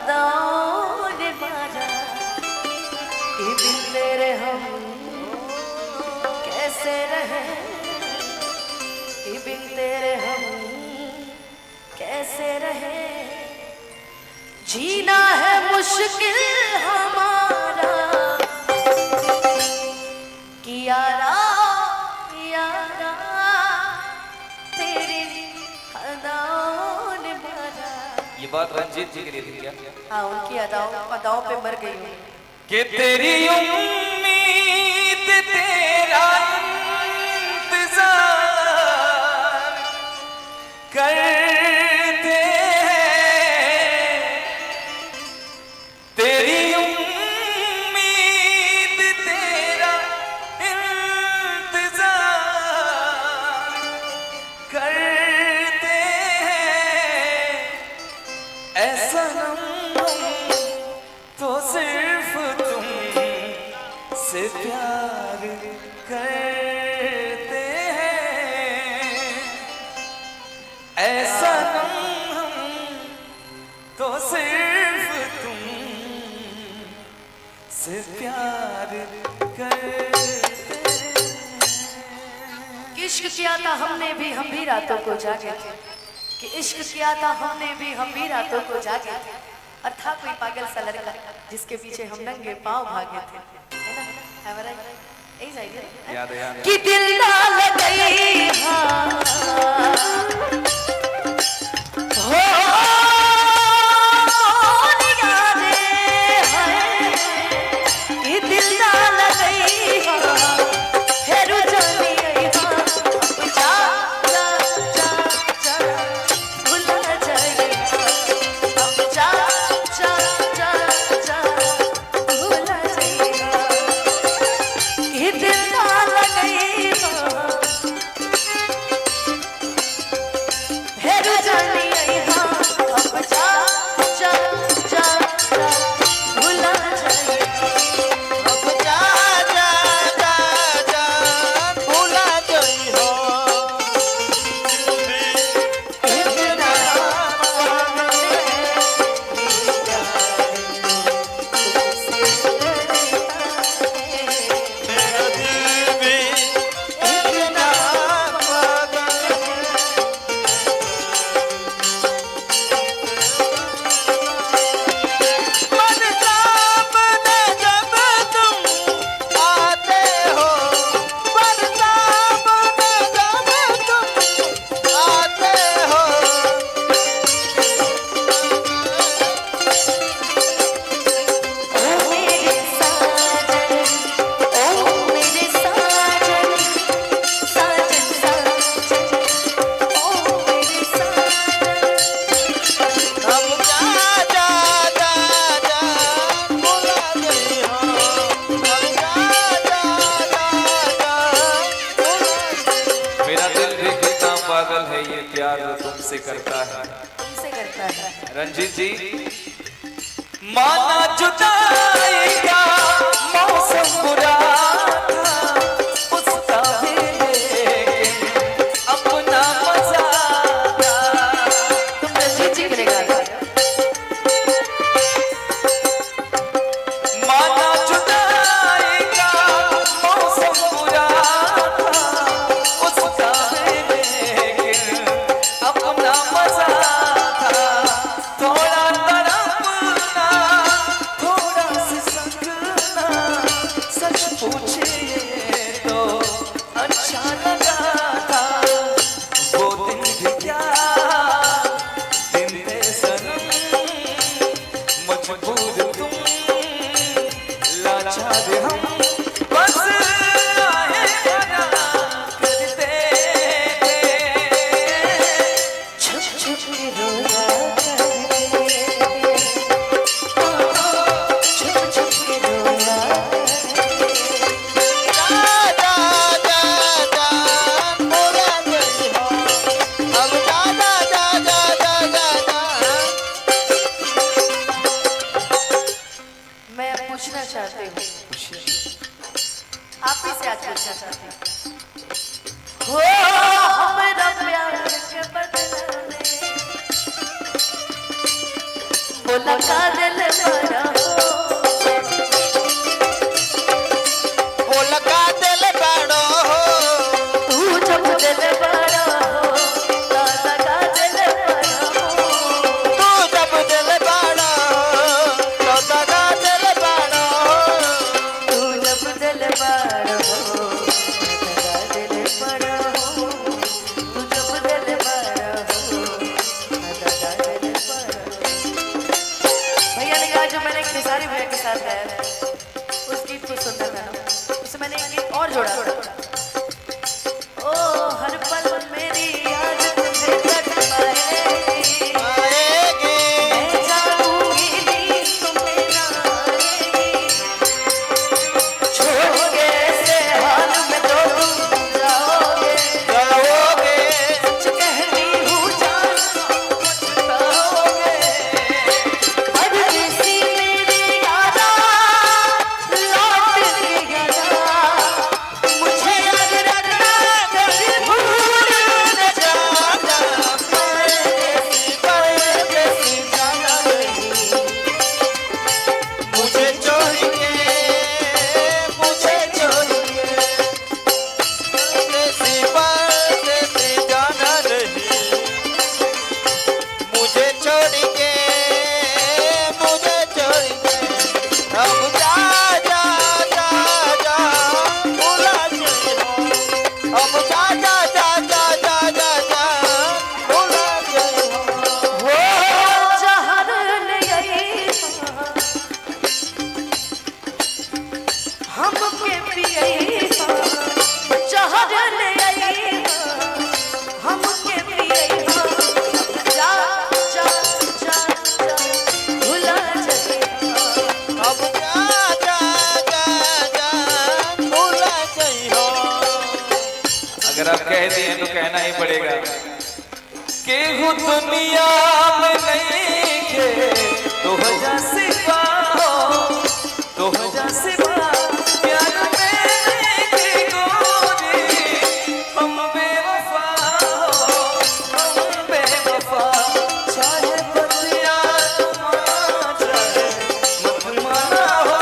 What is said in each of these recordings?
अदाओं ने मारा कि बिन तेरे हम कैसे रहे, कि बिन तेरे हम कैसे रहे। जीना है मुश्किल हमारा कि यारा यारा तेरी अदाओं ने मारा। ये बात रंजीत जी के लिए थी क्या? हाँ, उनकी अदाओं पे मर गई हूँ कि तेरी उम्मीद तेरा इंतजार करते हैं, तेरी उम्मीद तेरा इंतजार करते हैं। ऐसा तो सिर्फ तुम से प्यार करते हैं। ऐसा हम तो सिर्फ तुम से प्यार करते हैं। इश्क किया था हमने भी, हम भी रातों को जागे थे। कि इश्क किया था हमने भी, हम भी रातों को जागे थे। और था कोई पागल सा लड़का जिसके पीछे हम नंगे पांव भागे थे, है ना? यही जाएगी याद है कि दिल ना लगे हाँ हो कि दिल ना लगे हाँ हेरू जानी हाँ जा जा जा जा भुला जाए अब जा जा जा जा भुला जाए कि दिल ना लगे हाँ हेरू जानी हाँ अब जा जा जा जा भुला जाए अब जा जा जा जा भुला जाए इतना पागल है ये प्यार तुमसे करता है, तुमसे करता है। रंजीत जी। माना जुदाई का मौसम बुरा था, उसका भी लेकिन अपना मजा था। तुम रंजीत जी के लिए गा रहे हो? माना जुदाई का मौसम बुरा था, उसका भी लेकिन अपना मजा था। थोड़ा तड़पना, थोड़ा सा सकना, सच पूछिए तो अच्छा लगा था। वो दिन भी क्या दिन थे सनम, मजबूर तुम लाचार हम, बस आए बना करते थे। छुप छुप के रोया छुप छुप के रोया जा जा जा जा बोला नहीं हो, अब जा जा जा जा जा जा। मैं पूछना चाहती हूँ, आप ही से आज पूछना चाहती हूँ। हो हमारा प्यार के बदले बोला का दिल बड़ा बोल का दिल बड़ो तू जब दिल बड़ा दादा का दिल बड़ा तू जब दिल बड़ो दादा का दिल बड़ो तू जब दिल बड़ा दादा दिल बड़ा तू जब दिल बड़ा दादा दिल बड़ा। भैया ने कहा जो मैंने खेसारी भैया के साथ गाया था उस गीत को सुनना था उससे मैंने एक गीत और जोड़ा ओ हर पल मेरी याद तुझे तड़पाएगी आएगी मैं जाऊंगी नींद तुम्हें ना आएगी छोड़ोगे ऐसे हाल में तो तुम जाओगे जाओगे सच कहती हूँ जान पछताओगे परदेसी मेरी यादा लौट के गया मुझे याद रखना कभी भूल न जाना परदेसी परदेसी जाना नहीं मुझे छोड़ के मुझे छोड़ के परदेसी जाना नहीं मुझे छोड़ के अब जा जा जा जा भुला गई हो अब जा जा जा जा जा जा जा भुला गई हो वो जहर ले आई हमके पियई जहर ले आई हमके पियई जा जा जा जा भुला जाए अब जा जा जा जा भुला गई हो अगर आप कह दिए तो कहना ही पड़ेगा केहू दुनिया में नहीं खे तो वजह से पाओ तो वजह से प्यार में के गोरी हम बेवफा हो हम बेवफा चाहे बतिया तुम्हारा मत माना हो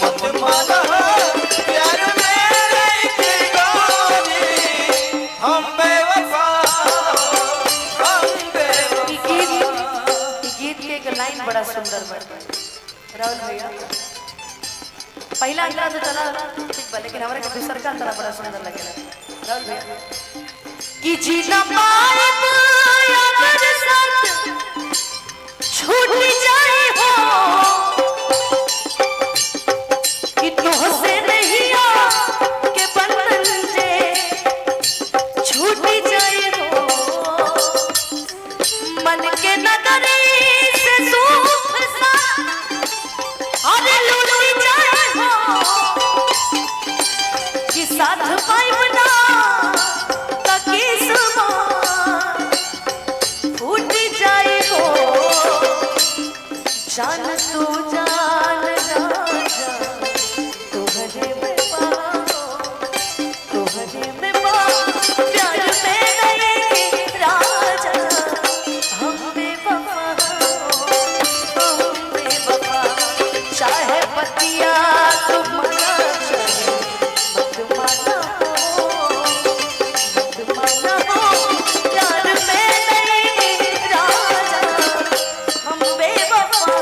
मत माना हो प्यार मेरे के गोरी हम बेवफा हम बेवफा। गीत के एक लाइन बड़ा सुंदर बन राहुल भैया पहला अंतरा तो चला ठीक बा लेकिन हमारे के दूसर का अंतरा बड़ा सुंदर लगेला राहुल भैया कि जीना पाए यार साथ छूट जाए हो कि तुझसे नहीं आ के बंधन जे छूट जाए हो मन के नगरी से सूख सा अरे लूट जाए हो कि साथ पाइबना तकी सुबह फूट जाए हो जान तू जान ना जा तुहरे में पाओ तुहरे में पाओ प्यार में नहीं राजा हम बेवफा हम बेवफा चाहे पतिया तुम मना चाहे मत माना हो प्यार में नहीं राजा हम बेवफा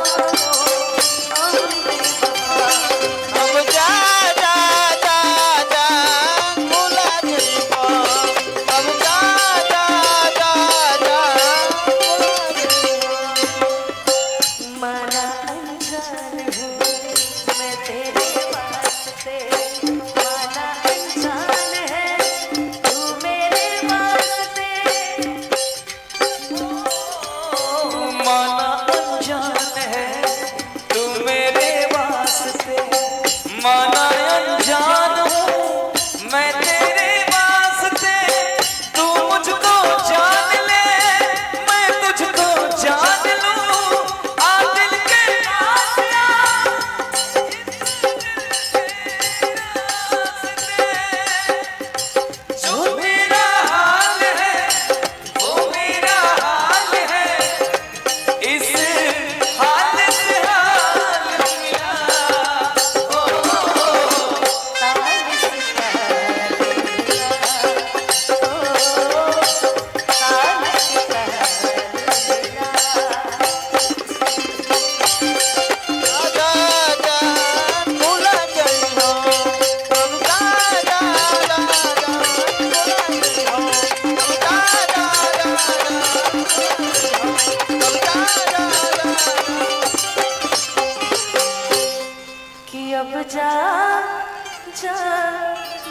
अब जा जा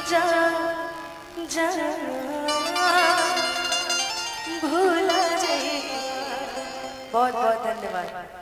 जा जा भूला जाए। बहुत बहुत धन्यवाद।